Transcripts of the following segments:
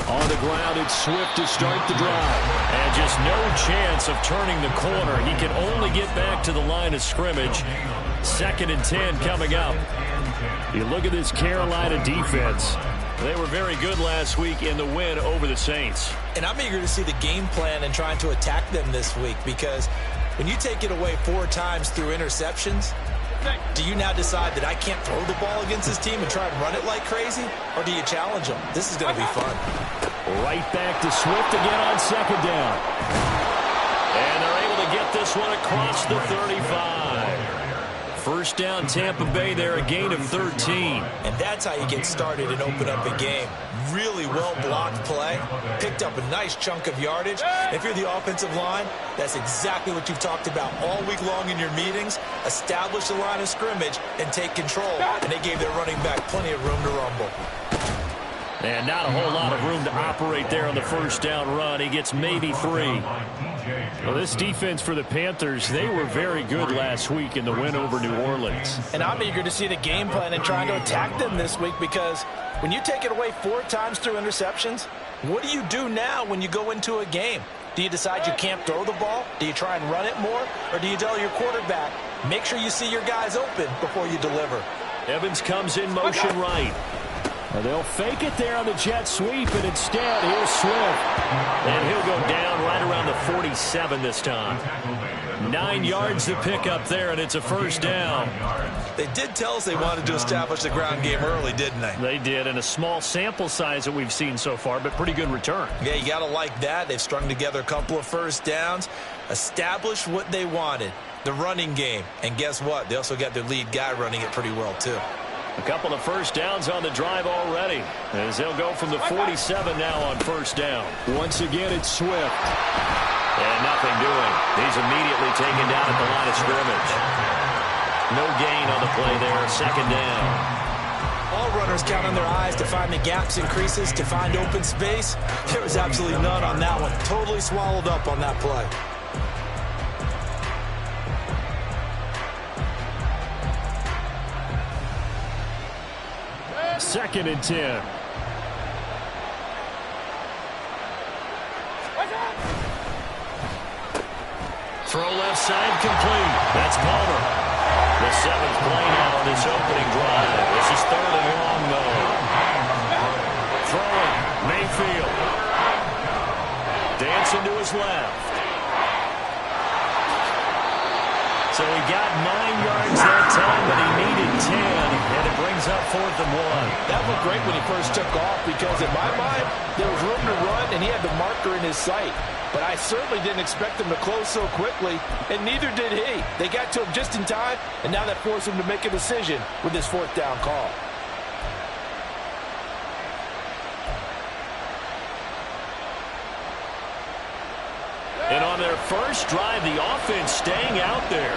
On the ground, it's Swift to start the drive. And just no chance of turning the corner. He can only get back to the line of scrimmage. 2nd and 10 coming up. You look at this Carolina defense. They were very good last week in the win over the Saints. And I'm eager to see the game plan and trying to attack them this week, because when you take it away 4 times through interceptions, do you now decide that I can't throw the ball against this team and try and run it like crazy? Or do you challenge them? This is going to be fun. Right back to Swift again on 2nd down. And they're able to get this one across the 35. First down, Tampa Bay there, a gain of 13. And that's how you get started and open up a game. Really well-blocked play. Picked up a nice chunk of yardage. If you're the offensive line, that's exactly what you've talked about all week long in your meetings. Establish the line of scrimmage and take control. And they gave their running back plenty of room to rumble. And not a whole lot of room to operate there on the first down run. He gets maybe 3. Well, this defense for the Panthers, they were very good last week in the win over New Orleans. And I'm eager to see the game plan and trying to attack them this week, because when you take it away 4 times through interceptions, what do you do now when you go into a game? Do you decide you can't throw the ball? Do you try and run it more? Or do you tell your quarterback, make sure you see your guys open before you deliver? Evans comes in motion right. And they'll fake it there on the jet sweep, and instead, here's Swift. And he'll go down right around the 47 this time. 9 yards to pick up there, and it's a first down. They did tell us they wanted to establish the ground game early, didn't they? They did, and a small sample size that we've seen so far, but pretty good return. Yeah, you got to like that. They've strung together a couple of first downs, established what they wanted, the running game. And guess what? They also got their lead guy running it pretty well, too. A couple of first downs on the drive already, as they'll go from the 47 now on first down. Once again, it's Swift. And nothing doing. He's immediately taken down at the line of scrimmage. No gain on the play there, 2nd down. All runners count on their eyes to find the gaps and creases, to find open space. There was absolutely none on that one. Totally swallowed up on that play. Second and 10. Throw left side complete. That's Palmer. The 7th play now on this opening drive. This is 3rd and long, though. Throwing. Mayfield. Dancing to his left. So he got 9 yards that time, but he needed 10, and it brings up 4th and 1. That looked great when he first took off, because in my mind, there was room to run, and he had the marker in his sight. But I certainly didn't expect him to close so quickly, and neither did he. They got to him just in time, and now that forced him to make a decision with his 4th down call. And on their first drive, the offense staying out there.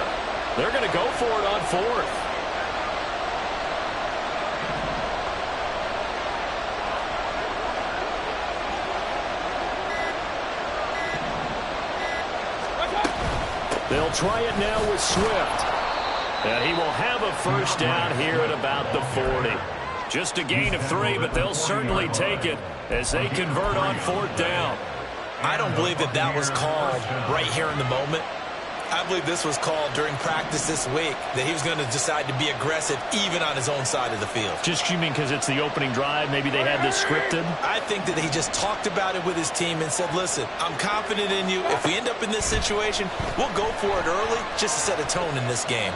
They're going to go for it on 4th. They'll try it now with Swift. And he will have a first down here at about the 40. Just a gain of 3, but they'll certainly take it as they convert on 4th down. I don't believe that that was called right here in the moment. I believe this was called during practice this week, that he was going to decide to be aggressive even on his own side of the field. Just you mean because it's the opening drive, maybe they had this scripted? I think that he just talked about it with his team and said, listen, I'm confident in you. If we end up in this situation, we'll go for it early just to set a tone in this game.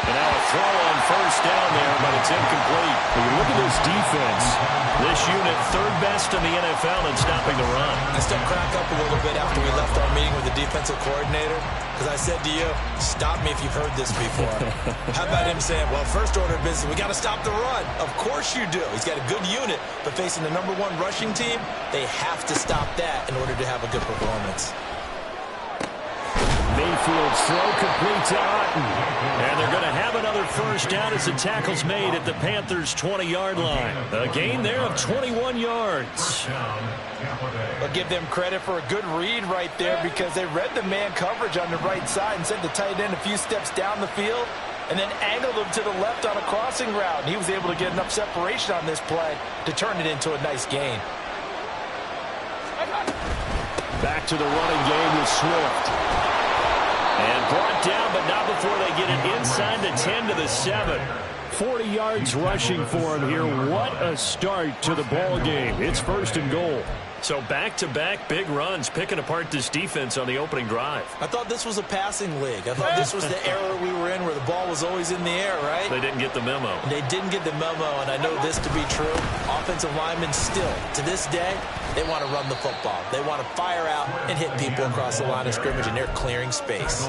And now a throw on first down there, but it's incomplete. When you look at this defense, this unit 3rd best in the NFL in stopping the run. I still crack up a little bit after we left our meeting with the defensive coordinator, because I said to you, stop me if you've heard this before. How about him saying, well, first order of business, we got to stop the run. Of course you do. He's got a good unit, but facing the #1 rushing team, they have to stop that in order to have a good performance. Mayfield's throw complete to Otten. And they're going to have another first down as the tackle's made at the Panthers' 20-yard line. A gain there of 21 yards. I'll give them credit for a good read right there, because they read the man coverage on the right side and sent the tight end a few steps down the field and then angled him to the left on a crossing route. And he was able to get enough separation on this play to turn it into a nice gain. Back to the running game with Swift. And brought down, but not before they get it inside the 10 to the 7. 40 yards rushing for him here. What a start to the ball game. It's 1st and goal. So back-to-back big runs, picking apart this defense on the opening drive. I thought this was a passing league. I thought this was the era we were in where the ball was always in the air, right? They didn't get the memo. They didn't get the memo, and I know this to be true. Offensive linemen still, to this day, they want to run the football. They want to fire out and hit people across the line of scrimmage, and they're clearing space.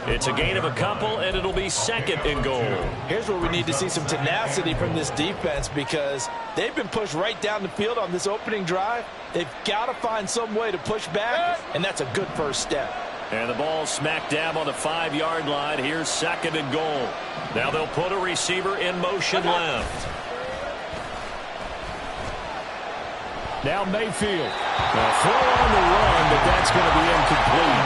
It's a gain of a couple, and it'll be 2nd and goal. Here's where we need to see some tenacity from this defense, because they've been pushed right down the field on this opening drive. They've got to find some way to push back, and that's a good first step. And the ball smack dab on the 5-yard line. Here's 2nd and goal. Now they'll put a receiver in motion left. Now Mayfield. Now throw on the run, but that's going to be incomplete.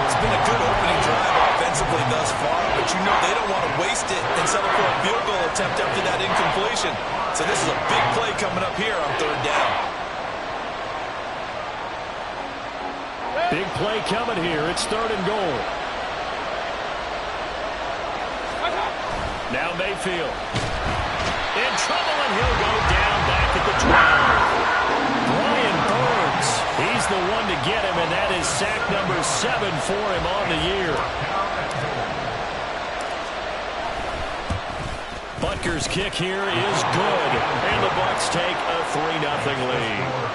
It's been a good opening drive offensively thus far, but you know they don't want to waste it and settle for a field goal attempt after that incompletion. So this is a big play coming up here on 3rd down. Big play coming here. It's 3rd and goal. Now Mayfield. In trouble, and he'll go down back at the 12. Brian Burns. He's the one to get him, and that is sack number 7 for him on the year. Butker's kick here is good, and the Bucs take a 3-0 lead.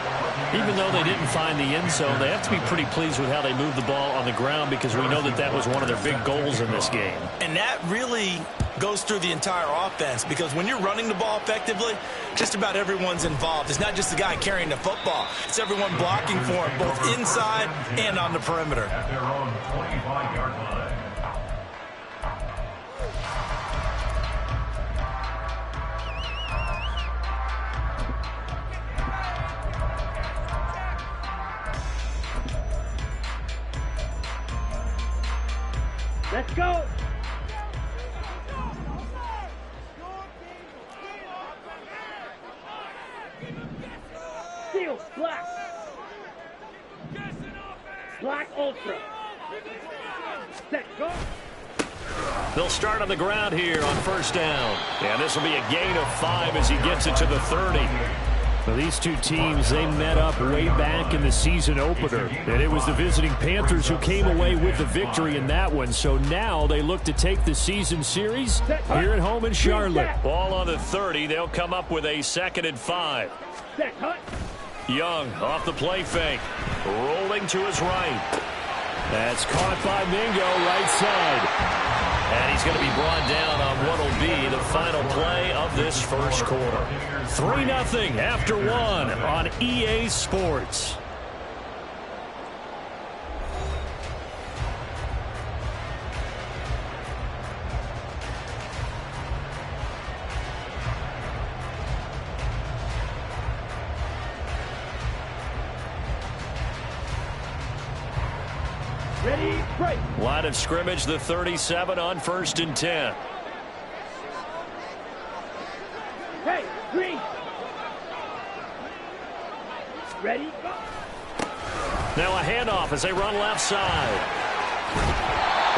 Even though they didn't find the end zone, they have to be pretty pleased with how they moved the ball on the ground, because we know that that was one of their big goals in this game. And that really goes through the entire offense, because when you're running the ball effectively, just about everyone's involved. It's not just the guy carrying the football. It's everyone blocking for him, both inside and on the perimeter. At their own 25-yard line. Let's go! Steel, black. Black Ultra. Set, go! They'll start on the ground here on 1st down. And this will be a gain of 5 as he gets it to the 30. Well, these two teams, they met up way back in the season opener. And it was the visiting Panthers who came away with the victory in that one. So now they look to take the season series here at home in Charlotte. Ball on the 30. They'll come up with a 2nd and 5. Young off the play fake. Rolling to his right. That's caught by Mingo, right side. And he's going to be brought down on what will be the final play of this first quarter. 3-0 after 1 on EA Sports. Ready, break. Line of scrimmage, the 37 on 1st and 10. Hey, green. Ready, go. Now a handoff as they run left side.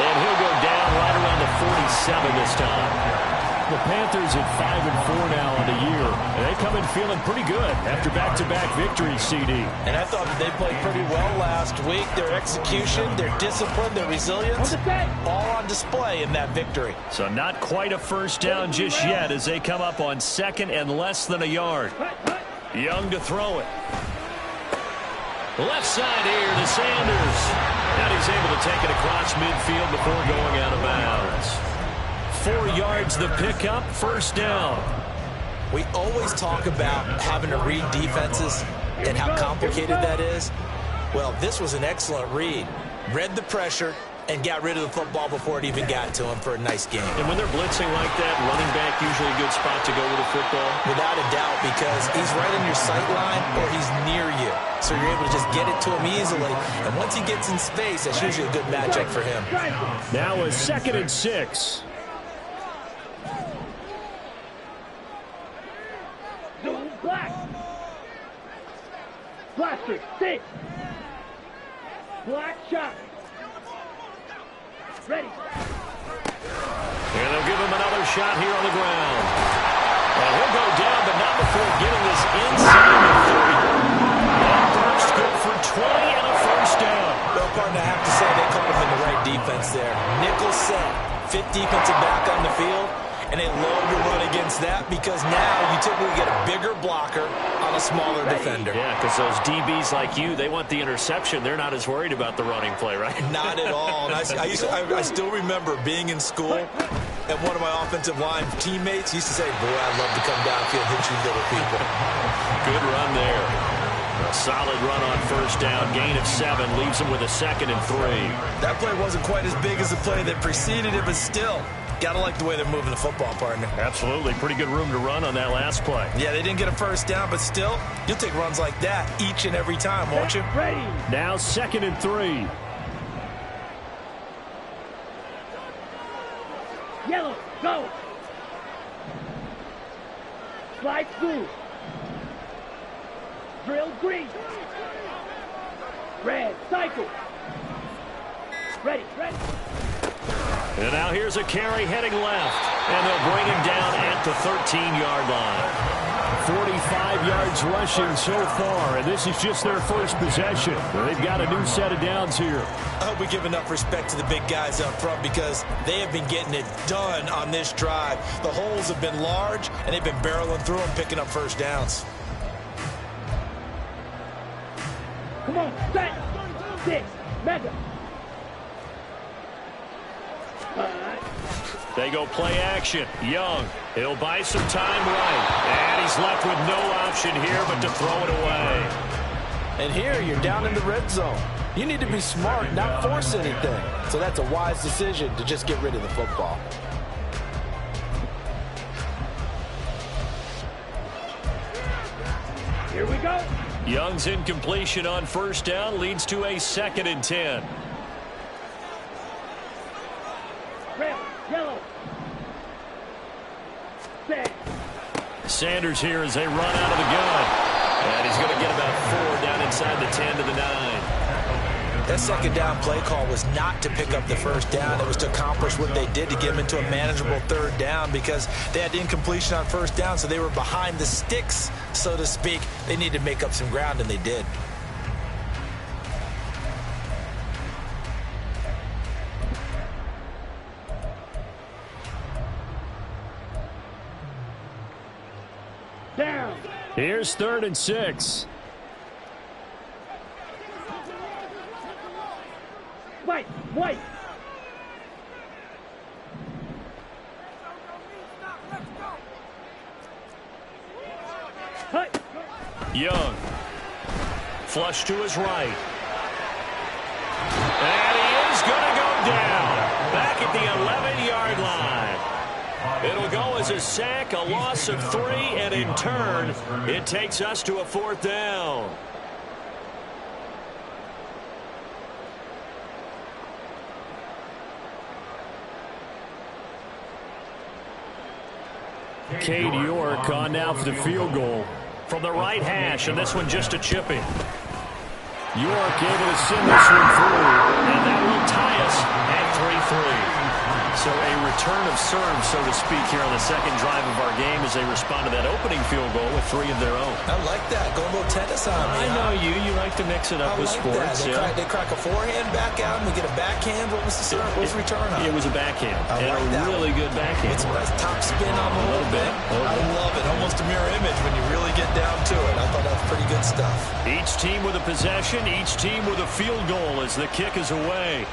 And he'll go down right around the 47 this time. The Panthers at 5-4 now on the year. And they come in feeling pretty good after back-to-back victories, CD. And I thought that they played pretty well last week. Their execution, their discipline, their resilience, all on display in that victory. So not quite a first down just yet as they come up on 2nd and less than a yard. Young to throw it. Left side here to Sanders. And he's able to take it across midfield before going out of bounds. 4 yards the pickup, 1st down. We always talk about having to read defenses and how complicated that is. Well, this was an excellent read. Read the pressure and got rid of the football before it even got to him for a nice game. And when they're blitzing like that, running back usually a good spot to go with the football. Without a doubt, because he's right in your sight line or he's near you. So you're able to just get it to him easily. And once he gets in space, that's usually a good matchup for him. Now a 2nd and 6. Blaster, 6. Black shot. Ready. And they'll give him another shot here on the ground. And he'll go down, but not before getting this inside the 30. That burst good for 20 and a first down. Well, partner, I have to say they caught him in the right defense there. Nickel set, 5th defensive back on the field, and they love to run against that because now you typically get a bigger blocker on a smaller defender. Yeah, because those DBs like you, they want the interception. They're not as worried about the running play, right? Not at all. And I still remember being in school, and one of my offensive line teammates used to say, boy, I'd love to come downfield and hit you little people. Good run there. A solid run on first down. Gain of 7 leaves him with a 2nd and 3. That play wasn't quite as big as the play that preceded it, but still, gotta like the way they're moving the football, partner. Absolutely. Pretty good room to run on that last play. Yeah, they didn't get a first down, but still, you'll take runs like that each and every time, won't you? Ready. Now 2nd and 3. Yellow, go. Slide through. Drill green. Red, cycle. Ready, ready. And now here's a carry heading left. And they'll bring him down at the 13-yard line. 45 yards rushing so far, and this is just their first possession. They've got a new set of downs here. I hope we give enough respect to the big guys up front because they have been getting it done on this drive. The holes have been large, and they've been barreling through them, picking up first downs. Come on, set. 6, mega. They go play action. Young. He'll buy some time right. And he's left with no option here but to throw it away. And here you're down in the red zone. You need to be smart, not force anything. So that's a wise decision to just get rid of the football. Here we go. Young's incompletion on first down leads to a 2nd and 10. Red, yellow. Set. Sanders here as they run out of the gun. And he's going to get about 4 down inside the 10 to the 9. That second down play call was not to pick up the first down. It was to accomplish what they did to get them into a manageable 3rd down because they had incompletion on first down, so they were behind the sticks, so to speak. They needed to make up some ground, and they did. Down. Here's 3rd and 6. White, white. Hut. Young. Flush to his right. And he is going to go down. Back at the 11-yard line. It'll go as a sack, a loss of 3, and in turn, it takes us to a 4th down. Cade York on now for the field goal from the right hash, and this one just a chipping. York able to send this one through, and that will tie us at 3-3. So a return of serve, so to speak, here on the second drive of our game as they respond to that opening field goal with 3 of their own. I like that. Go a little tennis on me. I know you. You like to mix it up with sports. They crack a forehand back out, and we get a backhand. What was the serve? What was the return on? It was a backhand. I like and a really good backhand. It's a nice top spin on a little bit. I love it. Almost a mirror image when you really get down to it. I thought that was pretty good stuff. Each team with a possession, each team with a field goal as the kick is away.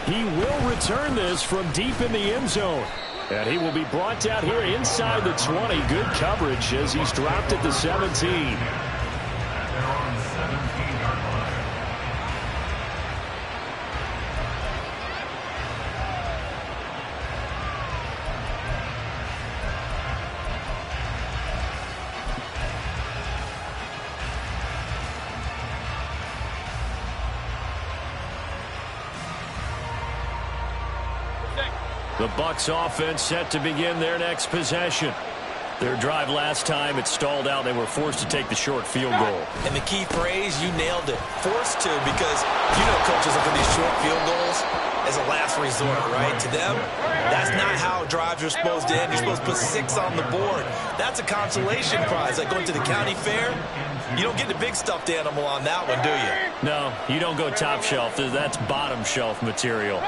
He will return this from deep in the end zone. And he will be brought down here inside the 20. Good coverage as he's dropped at the 17. The Bucs offense set to begin their next possession. Their drive last time, it stalled out. They were forced to take the short field goal. And the key phrase, you nailed it. Forced to, because you know coaches look at these short field goals as a last resort, right? To them, that's not how drives are supposed to end. You're supposed to put 6 on the board. That's a consolation prize. Like going to the county fair, you don't get the big stuffed animal on that one, do you? No, you don't go top shelf. That's bottom shelf material.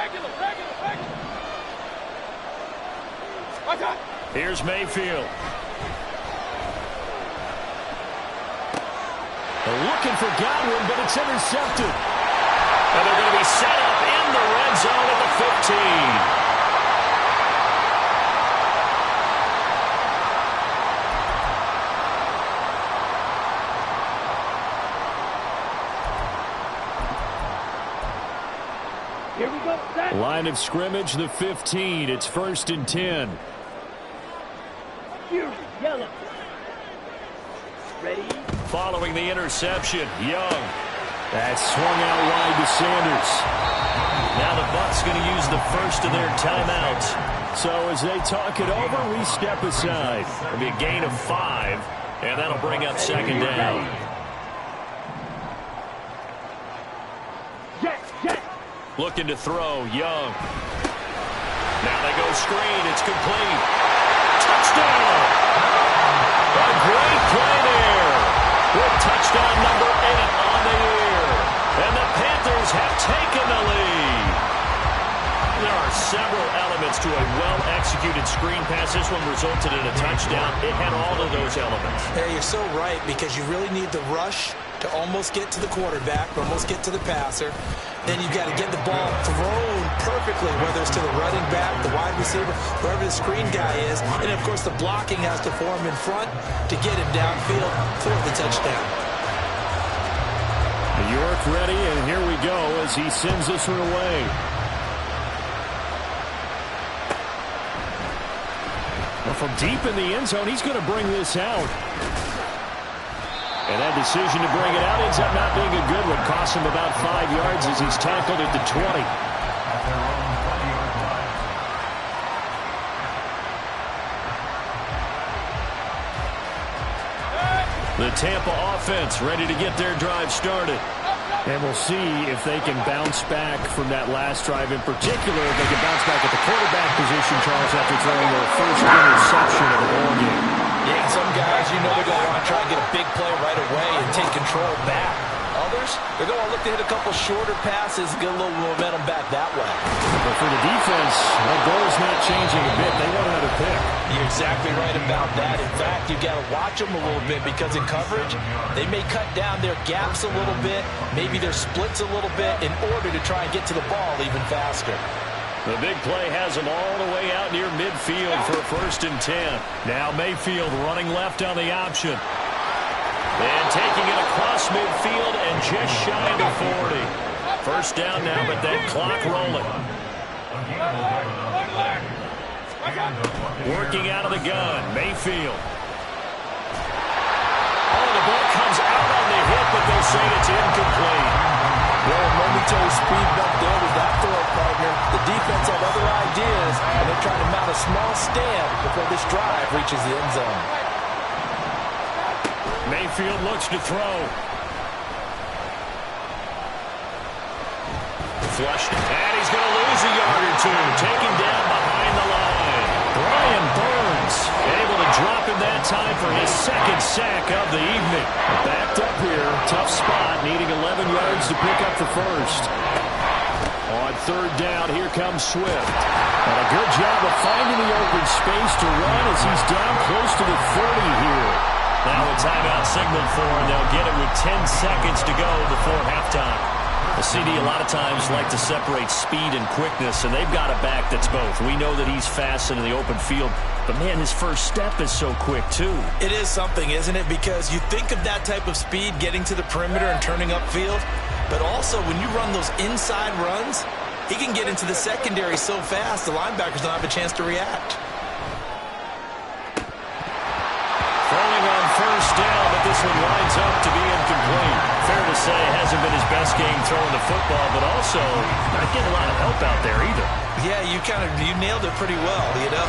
Here's Mayfield. They're looking for Godwin, but it's intercepted. And they're going to be set up in the red zone at Here we go. the 15. Line of scrimmage, the 15. It's 1st and 10. Fury, yellow. Ready? Following the interception, Young. That swung out wide to Sanders. Now the Bucs going to use the first of their timeouts. So as they talk it over, we step aside. It'll be a gain of 5, and that'll bring up 2nd down. Looking to throw, Young. Now they go screen. It's complete. Touchdown! A great play there. With touchdown number 8 on the year. And the Panthers have taken the lead. There are several elements to a well-executed screen pass. This one resulted in a touchdown. It had all of those elements. Yeah, you're so right, because you really need the rush to almost get to the quarterback, almost get to the passer. Then you've got to get the ball thrown perfectly, whether it's to the running back, the wide receiver, wherever the screen guy is. And, of course, the blocking has to form in front to get him downfield for the touchdown. New York ready, and here we go as he sends this one away. Well, from deep in the end zone, he's going to bring this out. And that decision to bring it out ends up not being a good one. Costs him about 5 yards as he's tackled at the 20. The Tampa offense ready to get their drive started. And we'll see if they can bounce back from that last drive in particular. If they can bounce back at the quarterback position, Charles, after throwing their first interception of the ball game. Yeah, some guys, you know they're going to want to try and get a big play right away and take control back. Others, they're going to look to hit a couple shorter passes and get a little momentum back that way. But for the defense, the goal's not changing a bit. They want another pick. You're exactly right about that. In fact, you've got to watch them a little bit, because in coverage, they may cut down their gaps a little bit, maybe their splits a little bit, in order to try and get to the ball even faster. The big play has them all the way out near midfield for a 1st and 10. Now Mayfield running left on the option. And taking it across midfield and just shy of 40. 1st down now, but that clock rolling. Working out of the gun, Mayfield. Oh, the ball comes out on the hit, but they say it's incomplete. Well, momentary speed bump there with that throw, partner. The defense had other ideas, and they're trying to mount a small stand before this drive reaches the end zone. Mayfield looks to throw. Flushed, and he's going to lose a yard or two. Taken down behind the line. Brian Burns able to drop him that time for his 2nd sack of the evening. Backed up here, tough spot, needing 11 yards to pick up the 1st. On 3rd down, here comes Swift. And a good job of finding the open space to run as he's down close to the 30 here. Now a timeout signaled for, and they'll get it with 10 seconds to go before halftime. The CD a lot of times like to separate speed and quickness, and they've got a back that's both. We know that he's fast in the open field, but, man, his first step is so quick, too. It is something, isn't it? Because you think of that type of speed getting to the perimeter and turning upfield, but also when you run those inside runs, he can get into the secondary so fast the linebackers don't have a chance to react. Throwing on 1st down, but this one lines up to be incomplete. Fair to say it hasn't been his best game throwing the football, but also not getting a lot of help out there either. Yeah, you nailed it pretty well, you know.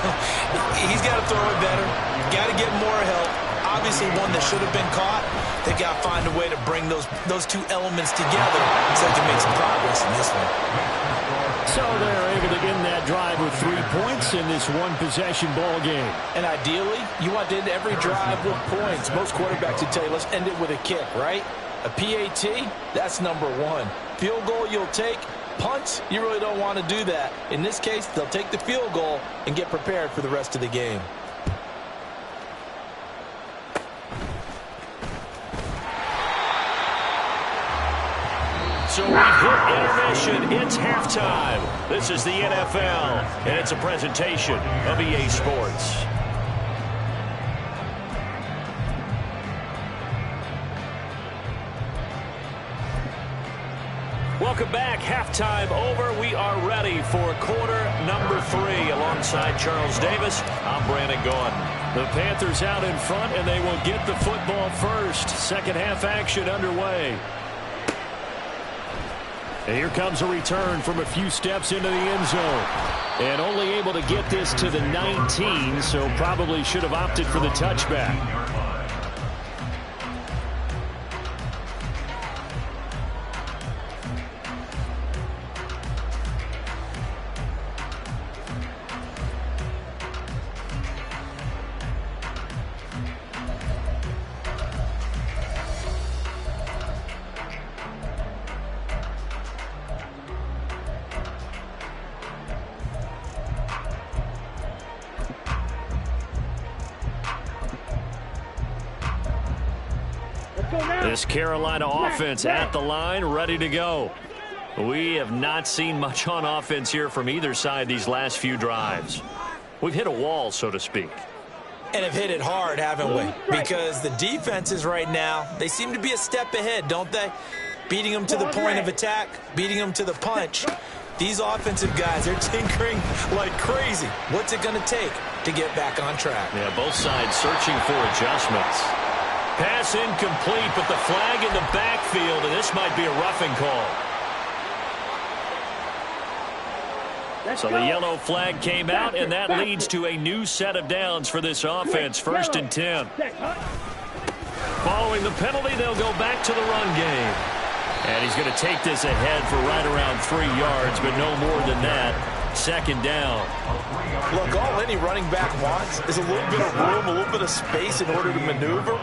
He's got to throw it better. Got to get more help. Obviously one that should have been caught. They got to find a way to bring those two elements together so they can make some progress in this one. So they're able to end that drive with 3 points in this one-possession ball game. And ideally, you want to end every drive with points. Most quarterbacks would tell you, let's end it with a kick, right? A PAT, that's number one. Field goal you'll take. Punts, you really don't want to do that. In this case, they'll take the field goal and get prepared for the rest of the game. So we've hit intermission. It's halftime. This is the NFL, and it's a presentation of EA Sports. Welcome back. Halftime over. We are ready for quarter number 3. Alongside Charles Davis, I'm Brandon Gaudin. The Panthers out in front, and they will get the football first. Second half action underway. And here comes a return from a few steps into the end zone. And only able to get this to the 19, so probably should have opted for the touchback. This Carolina offense at the line, ready to go. We have not seen much on offense here from either side these last few drives. We've hit a wall, so to speak. And have hit it hard, haven't we? Because the defenses right now, they seem to be a step ahead, don't they? Beating them to the point of attack, beating them to the punch. These offensive guys, they're tinkering like crazy. What's it going to take to get back on track? Yeah, both sides searching for adjustments. Pass incomplete, but the flag in the backfield, and this might be a roughing call. So the yellow flag came out, and that leads to a new set of downs for this offense. 1st and 10. Following the penalty, they'll go back to the run game. And he's going to take this ahead for right around 3 yards, but no more than that. 2nd down. Look, all any running back wants is a little bit of room, a little bit of space in order to maneuver.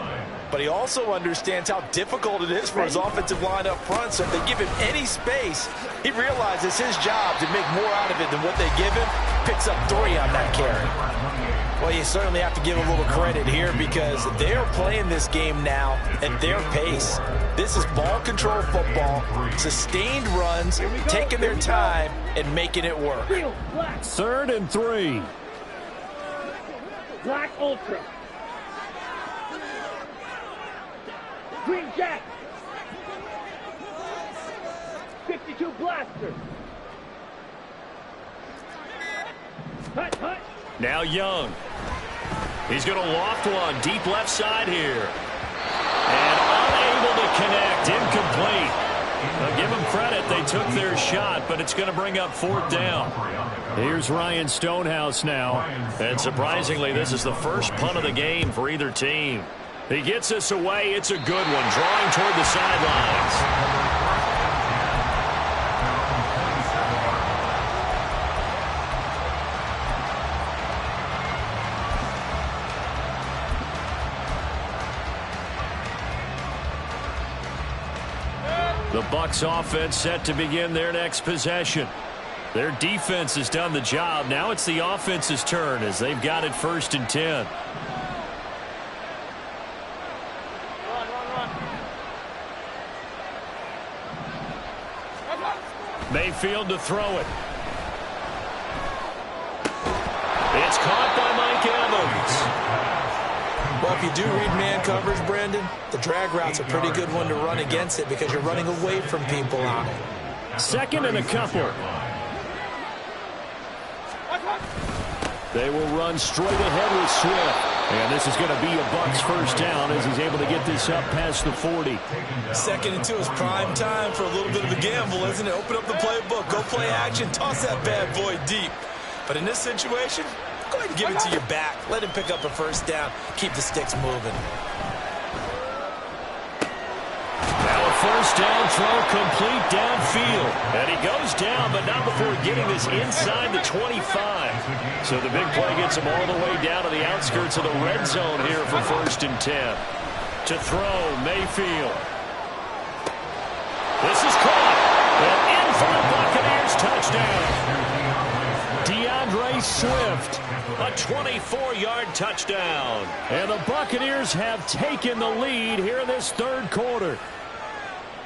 But he also understands how difficult it is for his offensive line up front. So if they give him any space, he realizes his job to make more out of it than what they give him. Picks up 3 on that carry. Well, you certainly have to give a little credit here because they're playing this game now at their pace. This is ball control football, sustained runs, taking their time and making it work. 3rd and 3. Black Ultra. Green Jack. 52 Blaster. Hut, hut. Now Young. He's going to loft one deep left side here. And unable to connect. Incomplete. Now give them credit. They took their shot, but it's going to bring up 4th down. Here's Ryan Stonehouse now. And surprisingly, this is the first punt of the game for either team. He gets this away. It's a good one. Drawing toward the sidelines. The Bucs offense set to begin their next possession. Their defense has done the job. Now it's the offense's turn as they've got it 1st and 10. Mayfield to throw it. It's caught by Mike Evans. Well, if you do read man coverage, Brandon, the drag route's a pretty good one to run against it because you're running away from people on it. 2nd and a couple. They will run straight ahead with Swift. And this is going to be a Bucs first down as he's able to get this up past the 40. 2nd and 2 is prime time for a little bit of a gamble, isn't it? Open up the playbook, go play action, toss that bad boy deep. But in this situation, go ahead and give it to your back. Let him pick up a first down. Keep the sticks moving. Now a first down throw complete downfield. And he goes down, but not before getting this inside the 25. So the big play gets him all the way down to the outskirts of the red zone here for 1st and 10. To throw, Mayfield. This is caught. And in for the Buccaneers touchdown. DeAndre Swift, a 24-yard touchdown. And the Buccaneers have taken the lead here in this 3rd quarter.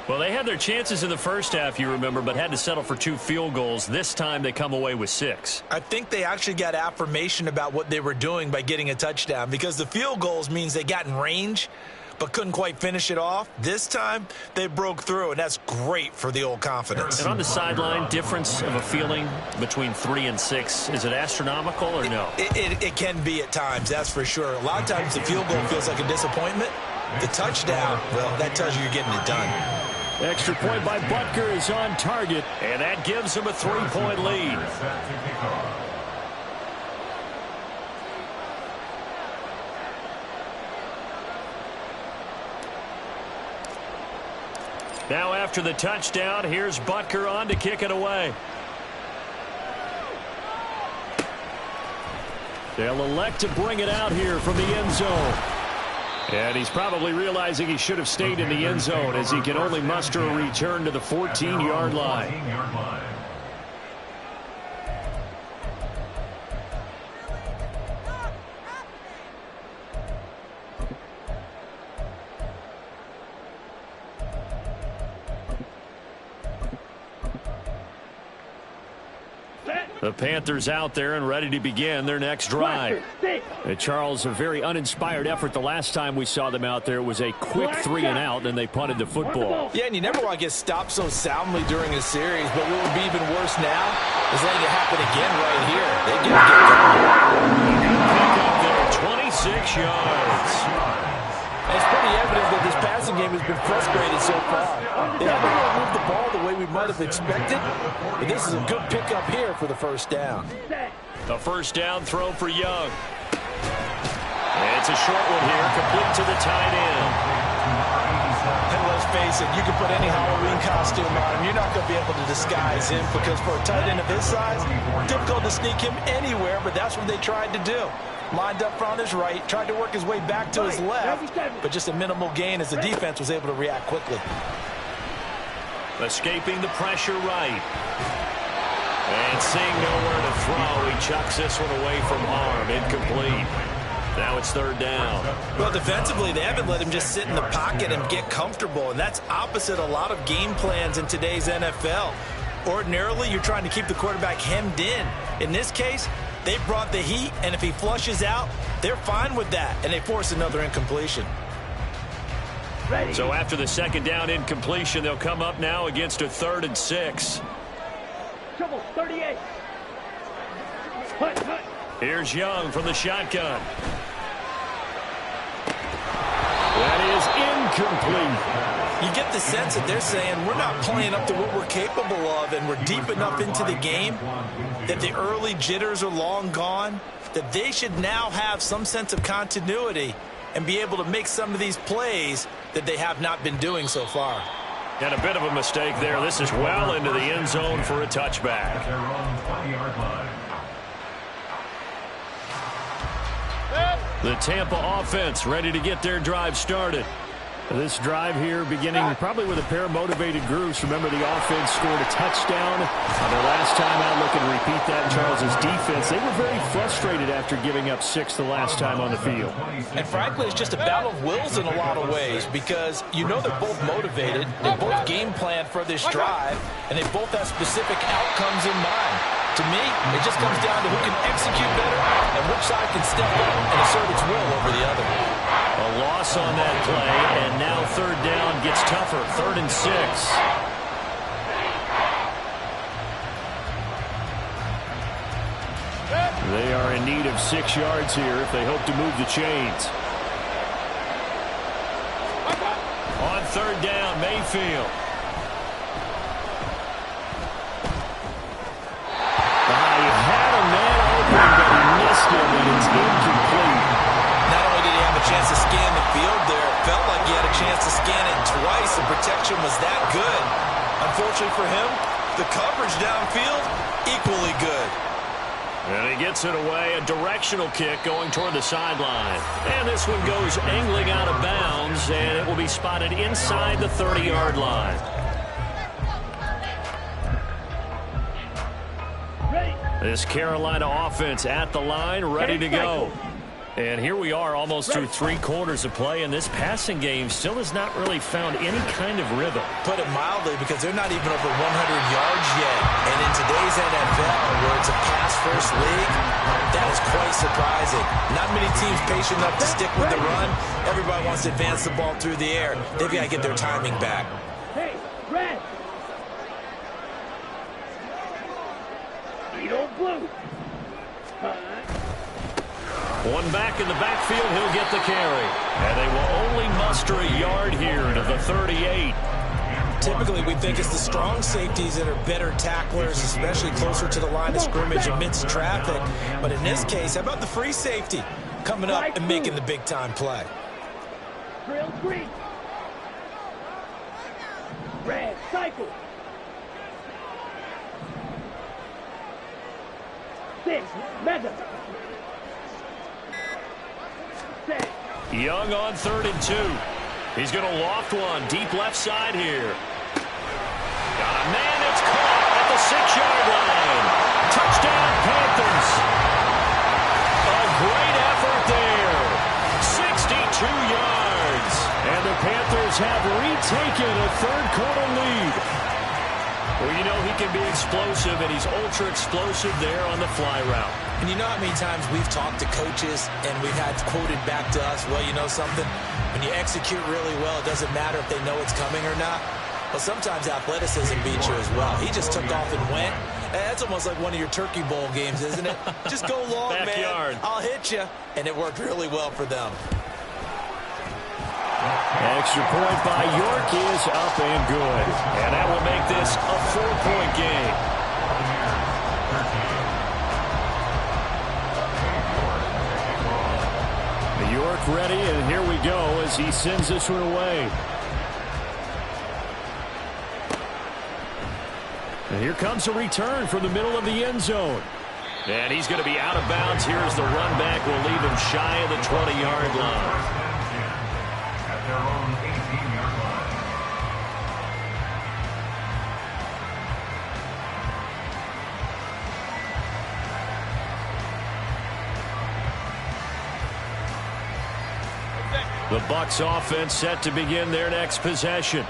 Well, they had their chances in the first half, you remember, but had to settle for 2 field goals. This time they come away with 6. I think they actually got affirmation about what they were doing by getting a touchdown, because the field goals means they got in range but couldn't quite finish it off. This time they broke through, and that's great for the old confidence. And on the sideline, difference of a feeling between 3 and 6, is it astronomical or no? It can be at times, that's for sure. A lot of times the field goal feels like a disappointment. The touchdown, well, that tells you you're getting it done. Extra point by Butker is on target, and that gives him a 3-point lead. Now after the touchdown, here's Butker on to kick it away. They'll elect to bring it out here from the end zone. And he's probably realizing he should have stayed in the end zone as he can only muster a return to the 14-yard line. The Panthers out there and ready to begin their next drive. Charles, a very uninspired effort the last time we saw them out there. It was a quick 3-and-out, and they punted the football. Yeah, and you never want to get stopped so soundly during a series, but what would be even worse now is letting it happen again right here. They get pick up there, 26 yards. It's pretty evident that this passing game has been frustrated so far. They haven't really moved the ball the way we might have expected, but this is a good pickup here for the first down. A first down throw for Young. It's a short one here, complete to the tight end. And let's face it, you can put any Halloween costume on him. You're not going to be able to disguise him, because for a tight end of his size, difficult to sneak him anywhere, but that's what they tried to do. Lined up on his right, tried to work his way back to his left, but just a minimal gain as the defense was able to react quickly. Escaping the pressure right. And seeing nowhere to throw, he chucks this one away from harm. Incomplete. Now it's 3rd down. Well, defensively, they haven't let him just sit in the pocket and get comfortable, and that's opposite a lot of game plans in today's NFL. Ordinarily, you're trying to keep the quarterback hemmed in. In this case, they brought the heat, and if he flushes out, they're fine with that, and they force another incompletion. So after the 2nd down incompletion, they'll come up now against a 3rd and 6. Trouble 38. Here's Young from the shotgun. That is incomplete. You get the sense that they're saying we're not playing up to what we're capable of, and we're deep enough into the game that the early jitters are long gone, that they should now have some sense of continuity and be able to make some of these plays that they have not been doing so far. And a bit of a mistake there. This is well into the end zone for a touchback. The Tampa offense ready to get their drive started. This drive here beginning probably with a pair of motivated groups. Remember, the offense scored a touchdown on their last time out. Looking to repeat that. Charles's defense, they were very frustrated after giving up 6 the last time on the field. And frankly, it's just a battle of wills in a lot of ways, because you know they're both motivated. They both game plan for this drive, and they both have specific outcomes in mind. To me, it just comes down to who can execute better and which side can step up and assert its will over the other. A loss on that play, and now 3rd down gets tougher. 3rd and 6. They are are in need of 6 yards here if they hope to move the chains. On third down, Mayfield. He had a man open, but he missed him, and it's incomplete. Not only did he have a chance to scan the field there, it felt like he had a chance to scan it twice. The protection was that good. Unfortunately for him, the coverage downfield, equally good. And he gets it away, a directional kick going toward the sideline. And this one goes angling out of bounds, and it will be spotted inside the 30-yard line. This Carolina offense at the line, ready to go. And here we are almost through 3 quarters of play, and this passing game still has not really found any kind of rhythm. Put it mildly, because they're not even over 100 yards yet. And in today's NFL, where it's a pass-first league, that is quite surprising. Not many teams patient enough to stick with the run. Everybody wants to advance the ball through the air. They've got to get their timing back. Hey, red. Eat old blue. One back in the backfield, he'll get the carry. And they will only muster a yard here to the 38. Typically, we think it's the strong safeties that are better tacklers, especially closer to the line of scrimmage amidst traffic. But in this case, how about the free safety coming up and making the big-time play? Trail green. Red, cycle. 6, mega. 6. Young on 3rd and 2. He's going to loft one deep left side here. Got a man, it's caught at the 6-yard line. Touchdown, Panthers. A great effort there. 62 yards. And the Panthers have retaken a third-quarter lead. Well, you know he can be explosive, and he's ultra-explosive there on the fly route. And you know how many times we've talked to coaches and we've had quoted back to us, well, you know something? When you execute really well, it doesn't matter if they know it's coming or not. Well, sometimes athleticism beats you as well. He just took off and went. That's almost like one of your Turkey Bowl games, isn't it? Just go long, Backyard. man. I'll hit you. And it worked really well for them. Extra point by York is up and good. And that will make this a 4-point game. York ready, and here we go as he sends this one away. And here comes a return from the middle of the end zone. And he's going to be out of bounds. Here's the run back. Will leave him shy of the 20-yard line. At their own 18-yard line. The Bucs offense set to begin their next possession.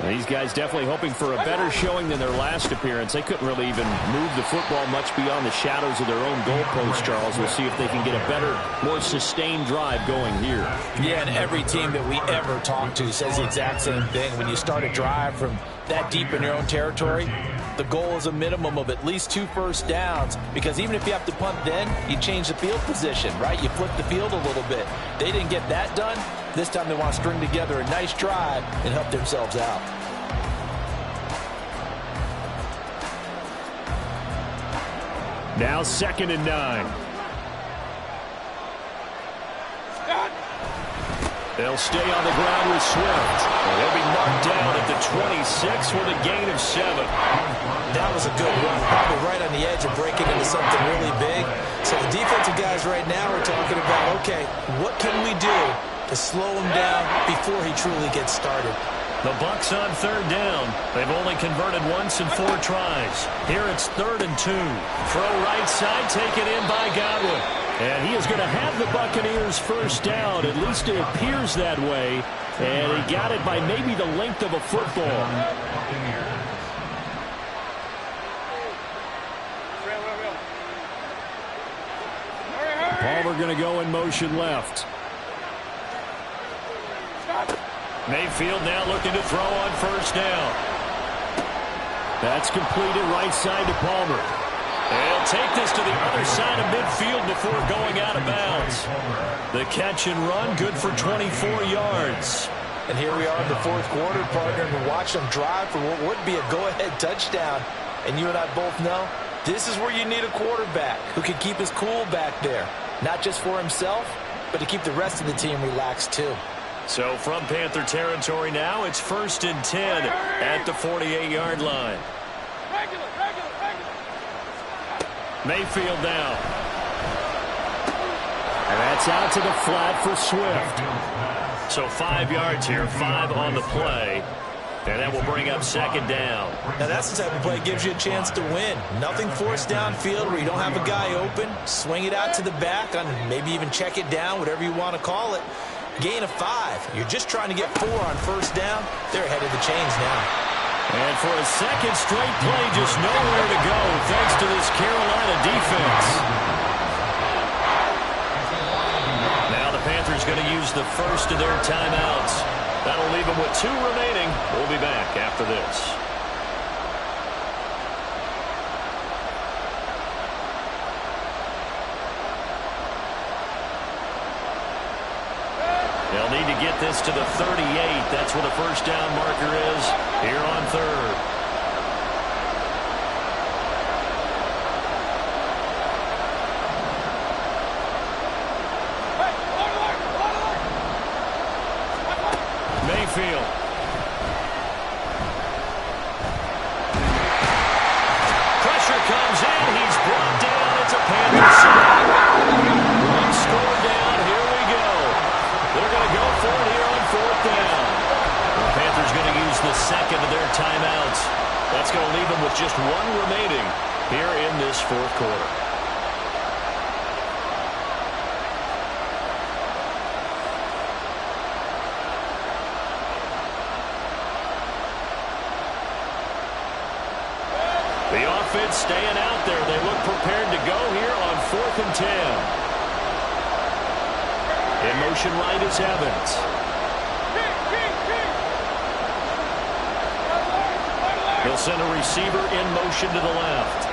These guys definitely hoping for a better showing than their last appearance. They couldn't really even move the football much beyond the shadows of their own goalpost, Charles. We'll see if they can get a better, more sustained drive going here. Yeah, and every team that we ever talk to says the exact same thing. When you start a drive from that deep in your own territory, the goal is a minimum of at least 2 first downs, because even if you have to punt then, you change the field position, right? You flip the field a little bit. They didn't get that done. This time they want to string together a nice drive and help themselves out. Now 2nd and 9. They'll stay on the ground with Swift. They'll be marked down at the 26 with a gain of 7. That was a good run, probably right on the edge of breaking into something really big. So the defensive guys right now are talking about, okay, what can we do to slow him down before he truly gets started? The Bucs on 3rd down. They've only converted once in 4 tries. Here it's 3rd and 2. Throw right side, taken in by Godwin. And he is going to have the Buccaneers first down. At least it appears that way. And he got it by maybe the length of a football. Palmer going to go in motion left. Mayfield now looking to throw on 1st down. That's completed right side to Palmer. He'll take this to the other side of midfield before going out of bounds. The catch and run, good for 24 yards. And here we are in the fourth quarter, partner, and watch them drive for what would be a go-ahead touchdown. And you and I both know this is where you need a quarterback who can keep his cool back there. Not just for himself, but to keep the rest of the team relaxed too. So from Panther territory now, it's 1st and 10 at the 48-yard line. Mayfield now. And that's out to the flat for Swift. So 5 yards here, 5 on the play. And that will bring up 2nd down. Now that's the type of play that gives you a chance to win. Nothing forced downfield where you don't have a guy open. Swing it out to the back, and maybe even check it down, whatever you want to call it. Gain of 5. You're just trying to get 4 on 1st down. They're ahead of the chains now. And for a second straight play, just nowhere to go thanks to this Carolina defense. Now the Panthers going to use the first of their timeouts. That'll leave them with 2 remaining. We'll be back after this. They'll need to get this to the 38. That's where the 1st down marker is here on 3rd. Mayfield. Pressure comes in. He's brought down. It's a Panther sack. 1 score down. Here we go. They're going to go for it here on 4th down. The Panthers going to use the second of their timeouts. That's going to leave them with just 1 remaining here in this 4th quarter. The offense staying out there. They look prepared to go here on 4th and 10. In motion right is Evans. He'll send a receiver in motion to the left.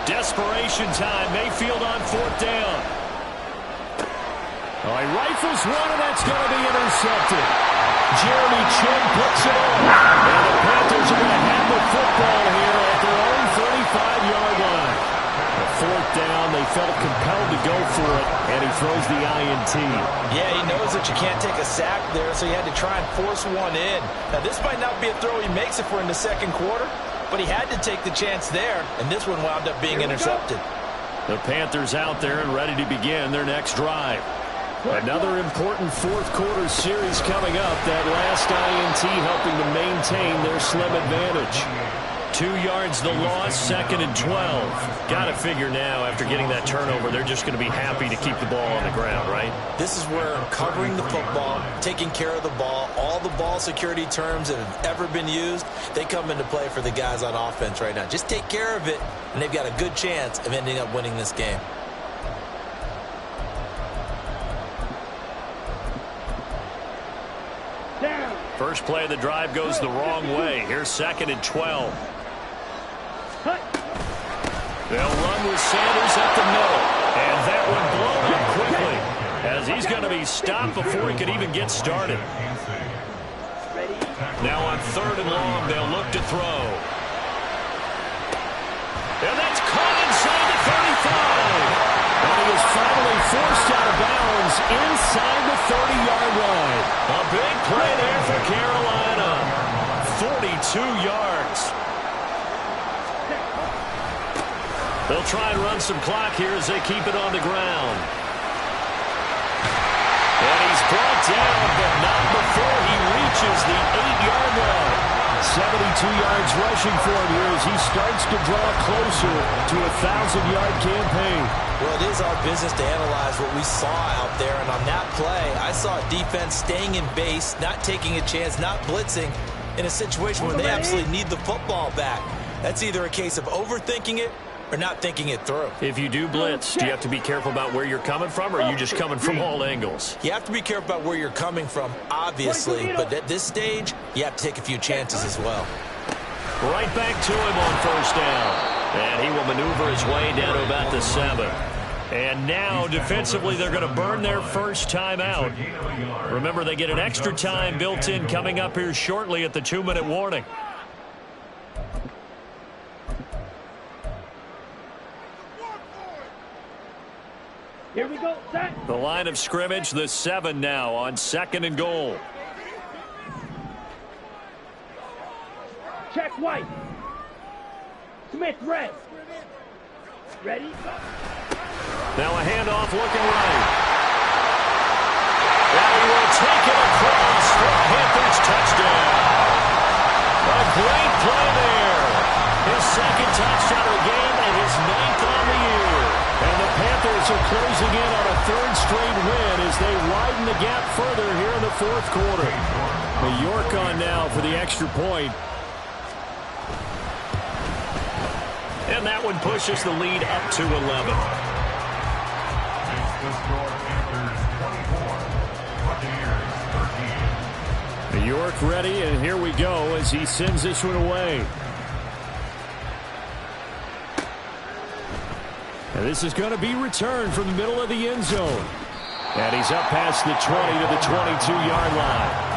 Desperation time. Mayfield on 4th down. He rifles one, and that's going to be intercepted. Jeremy Chin puts it on. And the Panthers are going to have the football here at their own 35-yard line. The 4th down, they felt compelled to go for it, and he throws the INT. Yeah, he knows that you can't take a sack there, so he had to try and force one in. Now, this might not be a throw he makes if we're in the 2nd quarter, but he had to take the chance there, and this one wound up being intercepted. The Panthers out there and ready to begin their next drive. Another important 4th quarter series coming up. That last INT helping to maintain their slim advantage. 2 yards the loss, 2nd and 12. Got to figure now after getting that turnover, they're just going to be happy to keep the ball on the ground, right? This is where covering the football, taking care of the ball, all the ball security terms that have ever been used, they come into play for the guys on offense right now. Just take care of it, and they've got a good chance of ending up winning this game. First play of the drive goes the wrong way. Here's 2nd and 12. They'll run with Sanders at the middle. And that one blown up quickly as he's going to be stopped before he could even get started. Now on 3rd and long, they'll look to throw. And that's caught inside the 35. And he is finally forced out of bounds inside the 30-yard line. A big play there for Carolina. 42 yards. They'll try and run some clock here as they keep it on the ground. And he's brought down, but not before he reaches the 8-yard line. 72 yards rushing for him here as he starts to draw closer to a 1,000-yard campaign. Well, it is our business to analyze what we saw out there, and on that play, I saw a defense staying in base, not taking a chance, not blitzing, in a situation where they absolutely need the football back. That's either a case of overthinking it or not thinking it through. If you do blitz, do you have to be careful about where you're coming from, or are you just coming from all angles? You have to be careful about where you're coming from, obviously, but at this stage, you have to take a few chances as well. Right back to him on first down. And he will maneuver his way down to about the 7. And now, defensively, they're going to burn their first time out. Remember, they get an extra time built in coming up here shortly at the 2-minute warning. Here we go, set. The line of scrimmage, the 7 now on 2nd and goal. Check white. Smith red. Ready? Now a handoff looking right. And he will take it across for a Panthers touchdown. A great play there. His 2nd touchdown of the game and his 9th on the year. And the Panthers are closing in on a 3rd straight win as they widen the gap further here in the 4th quarter. The York on now for the extra point. And that one pushes the lead up to 11. The York ready, and here we go as he sends this one away. And this is going to be returned from the middle of the end zone. And he's up past the 20 to the 22-yard line.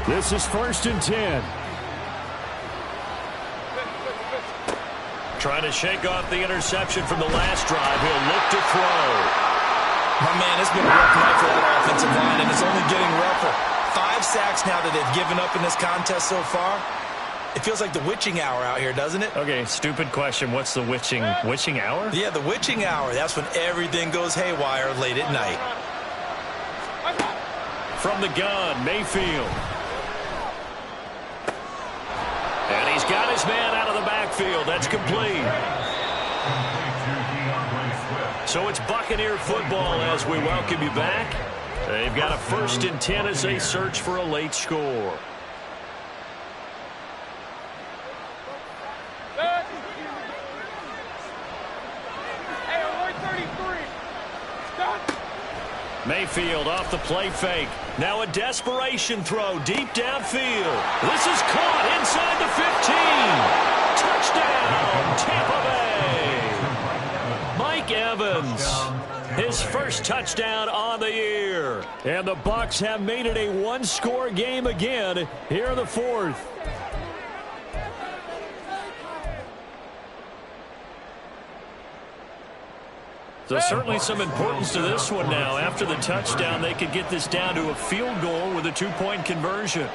This is 1st and 10. Trying to shake off the interception from the last drive. He'll look to throw. My man, it's been a rough night for that offensive line, and it's only getting rougher. 5 sacks now that they've given up in this contest so far. It feels like the witching hour out here, doesn't it? Okay, stupid question. What's the witching hour? Yeah, the witching hour. That's when everything goes haywire late at night. From the gun, Mayfield. And he's got his man out of the backfield. That's complete. So it's Buccaneer football as we welcome you back. They've got a 1st and 10 as they search for a late score. Mayfield off the play fake. Now a desperation throw deep downfield. This is caught inside the 15. Touchdown, Tampa Bay. Mike Evans, his first touchdown on the year. And the Bucs have made it a 1-score game again here in the 4th. So certainly some importance to this one now. After the touchdown, they could get this down to a field goal with a 2-point conversion.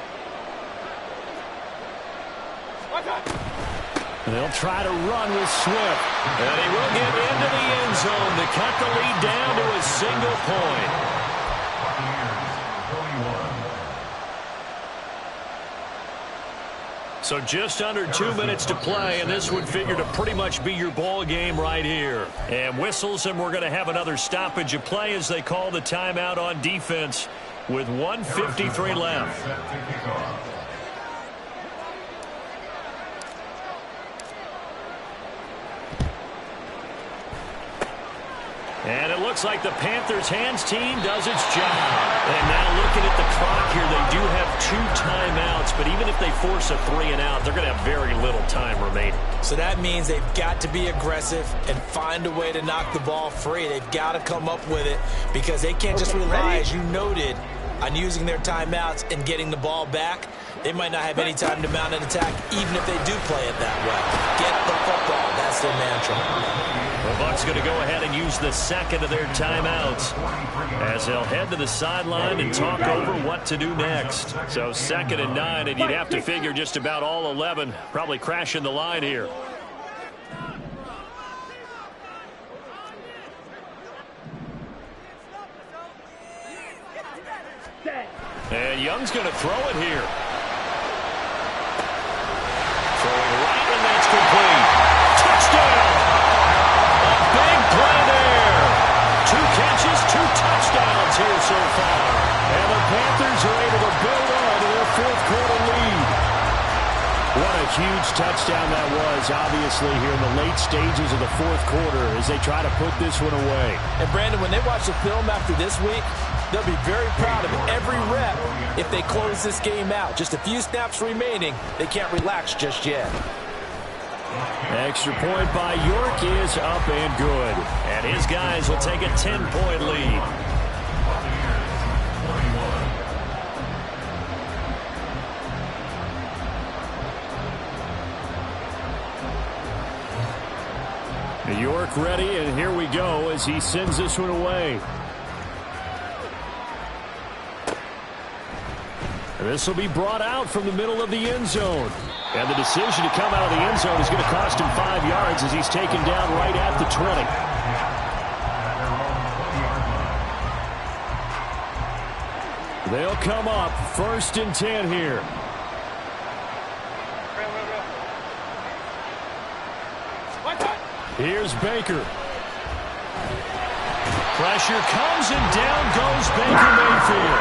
And they'll try to run with Swift. And he will get into the end zone to cut the lead down to a single point. So just under 2 minutes to play, and this would figure to pretty much be your ball game right here. And whistles, and we're going to have another stoppage of play as they call the timeout on defense with 1:53 left. And it looks like the Panthers' hands team does its job. And now looking at the clock here, they do have 2 timeouts, but even if they force a 3-and-out, they're going to have very little time remaining. So that means they've got to be aggressive and find a way to knock the ball free. They've got to come up with it because they can't just rely, as you noted, on using their timeouts and getting the ball back. They might not have any time to mount an attack, even if they do play it that way. Get the football. That's their mantra. The Bucs going to go ahead and use the 2nd of their timeouts as they'll head to the sideline and talk over what to do next. So 2nd and 9, and you'd have to figure just about all 11 probably crashing the line here. And Young's going to throw it here. Throwing right, and that's complete. Touchdown! A big play there. 2 catches, 2 touchdowns huge touchdown that was, obviously, here in the late stages of the fourth quarter as they try to put this one away. And, Brandon, when they watch the film after this week, they'll be very proud of every rep if they close this game out. Just a few snaps remaining. They can't relax just yet. Extra point by York is up and good. And his guys will take a 10-point lead. York ready, and here we go as he sends this one away. This will be brought out from the middle of the end zone. And the decision to come out of the end zone is going to cost him 5 yards as he's taken down right at the 20. They'll come up 1st and 10 here. Here's Baker. Pressure comes and down goes Baker Mayfield.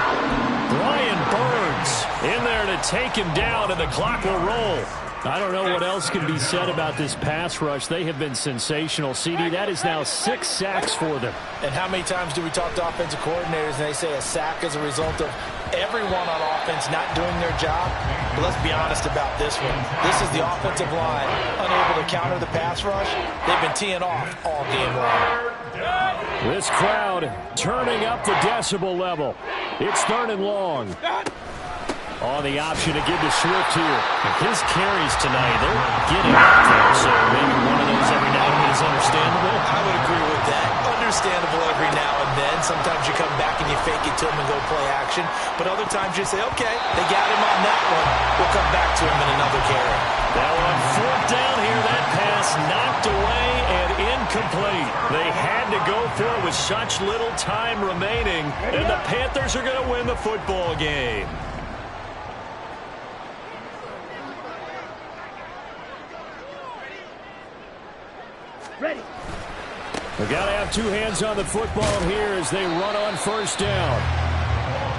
Brian Burns in there to take him down, and the clock will roll. I don't know what else can be said about this pass rush. They have been sensational. CD, that is now 6 sacks for them. And how many times do we talk to offensive coordinators and they say a sack is a result of everyone on offense not doing their job? But let's be honest about this one. This is the offensive line unable to counter the pass rush. They've been teeing off all game long. This crowd turning up the decibel level. It's 3rd and long. On the option to give to Swift here. His carries tonight, they're getting up there, so maybe one of those every now and then is understandable. I would agree with that. Understandable every now and then. Sometimes you come back and you fake it to him and go play action. But other times you say, okay, they got him on that one. We'll come back to him in another carry. Now on 4th down here, that pass knocked away and incomplete. They had to go for it with such little time remaining. And the Panthers are going to win the football game. Ready. They've got to have 2 hands on the football here as they run on 1st down.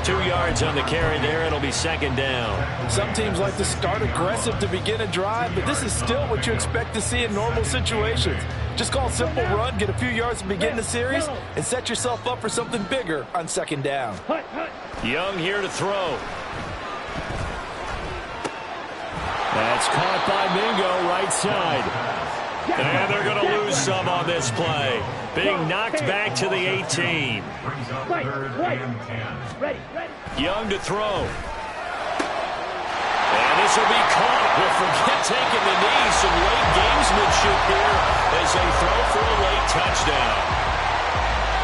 2 yards on the carry there. It'll be 2nd down. Some teams like to start aggressive to begin a drive, but this is still what you expect to see in normal situations. Just call a simple run, get a few yards to begin the series, and set yourself up for something bigger on 2nd down. Young here to throw. That's caught by Mingo, right side. And they're going to lose some on this play. Being knocked back to the 18. Young to throw. And this will be caught. We'll forget taking the knee. Some late gamesmanship here as they throw for a late touchdown.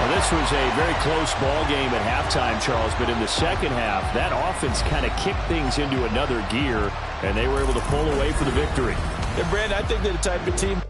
Well, this was a very close ball game at halftime, Charles, but in the second half, that offense kind of kicked things into another gear, and they were able to pull away for the victory. And, Brandon, I think they're the type of team